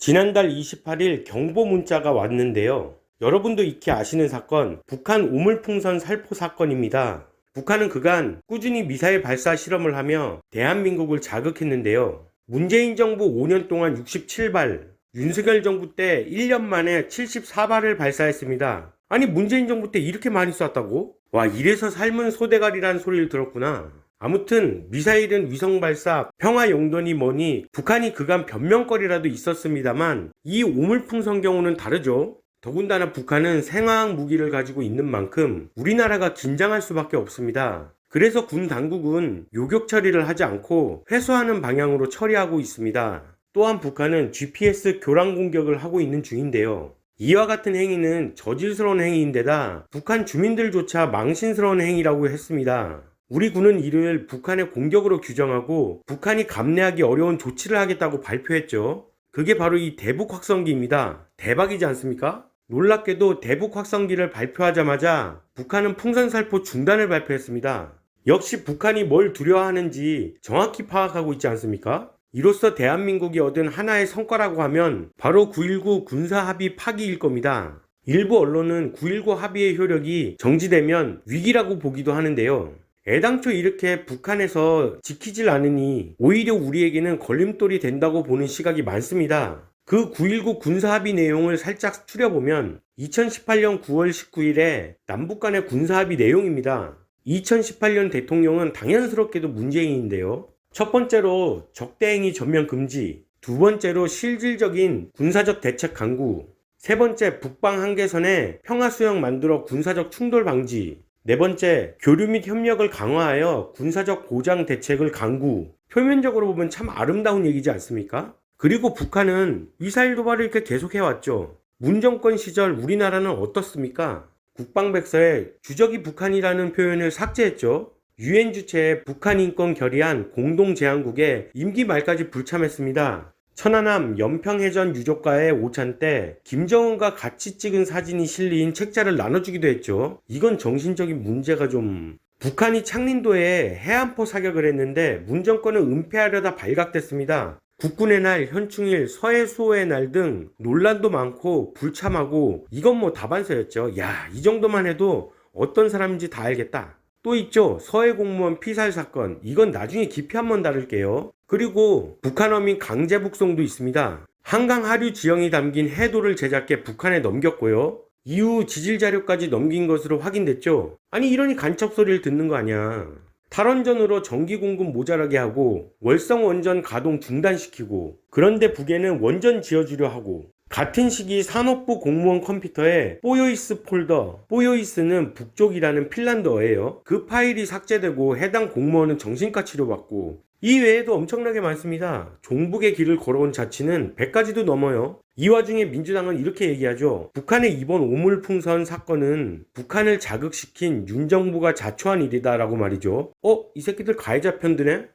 지난달 28일 경보 문자가 왔는데요. 여러분도 익히 아시는 사건, 북한 우물풍선 살포 사건입니다. 북한은 그간 꾸준히 미사일 발사 실험을 하며 대한민국을 자극했는데요. 문재인 정부 5년 동안 67발, 윤석열 정부 때 1년 만에 74발을 발사했습니다. 아니 문재인 정부 때 이렇게 많이 쐈다고? 와, 이래서 삶은 소대가리라는 소리를 들었구나. 아무튼 미사일은 위성 발사, 평화 용도니 뭐니 북한이 그간 변명거리라도 있었습니다만 이 오물풍선 경우는 다르죠. 더군다나 북한은 생화학 무기를 가지고 있는 만큼 우리나라가 긴장할 수밖에 없습니다. 그래서 군 당국은 요격 처리를 하지 않고 회수하는 방향으로 처리하고 있습니다. 또한 북한은 GPS 교란 공격을 하고 있는 중인데요. 이와 같은 행위는 저질스러운 행위인데다 북한 주민들조차 망신스러운 행위라고 했습니다. 우리 군은 이를 북한의 공격으로 규정하고 북한이 감내하기 어려운 조치를 하겠다고 발표했죠. 그게 바로 이 대북 확성기입니다. 대박이지 않습니까? 놀랍게도 대북 확성기를 발표하자마자 북한은 풍선 살포 중단을 발표했습니다. 역시 북한이 뭘 두려워하는지 정확히 파악하고 있지 않습니까? 이로써 대한민국이 얻은 하나의 성과라고 하면 바로 9.19 군사합의 파기일 겁니다. 일부 언론은 9.19 합의의 효력이 정지되면 위기라고 보기도 하는데요. 애당초 이렇게 북한에서 지키질 않으니 오히려 우리에게는 걸림돌이 된다고 보는 시각이 많습니다. 그 9.19 군사합의 내용을 살짝 추려보면 2018년 9월 19일에 남북 간의 군사합의 내용입니다. 2018년 대통령은 당연스럽게도 문재인인데요. 첫 번째로 적대행위 전면 금지, 두 번째로 실질적인 군사적 대책 강구, 세 번째 북방 한계선에 평화수역 만들어 군사적 충돌 방지, 네 번째, 교류 및 협력을 강화하여 군사적 보장 대책을 강구. 표면적으로 보면 참 아름다운 얘기지 않습니까? 그리고 북한은 미사일 도발을 이렇게 계속해왔죠. 문 정권 시절 우리나라는 어떻습니까? 국방백서에 주적이 북한이라는 표현을 삭제했죠. 유엔 주최의 북한 인권 결의안 공동제안국에 임기 말까지 불참했습니다. 천안함 연평해전 유족과의 오찬 때 김정은과 같이 찍은 사진이 실린 책자를 나눠주기도 했죠. 이건 정신적인 문제가 좀... 북한이 창린도에 해안포 사격을 했는데 문정권은 은폐하려다 발각됐습니다. 국군의 날, 현충일, 서해수호의 날 등 논란도 많고 불참하고 이건 뭐 다반사였죠. 야, 이 정도만 해도 어떤 사람인지 다 알겠다. 또 있죠. 서해 공무원 피살 사건. 이건 나중에 깊이 한번 다룰게요. 그리고 북한 어민 강제 북송도 있습니다. 한강 하류 지형이 담긴 해도를 제작해 북한에 넘겼고요. 이후 지질 자료까지 넘긴 것으로 확인됐죠. 아니 이러니 간첩 소리를 듣는 거 아니야. 탈원전으로 전기 공급 모자라게 하고 월성 원전 가동 중단시키고 그런데 북에는 원전 지어주려 하고 같은 시기 산업부 공무원 컴퓨터에 뽀요이스 폴더, 뽀요이스는 북쪽이라는 핀란드어예요. 그 파일이 삭제되고 해당 공무원은 정신과 치료받고 이 외에도 엄청나게 많습니다. 종북의 길을 걸어온 자치는 100가지도 넘어요. 이 와중에 민주당은 이렇게 얘기하죠. 북한의 이번 오물풍선 사건은 북한을 자극시킨 윤 정부가 자초한 일이다 라고 말이죠. 이 새끼들 가해자 편드네?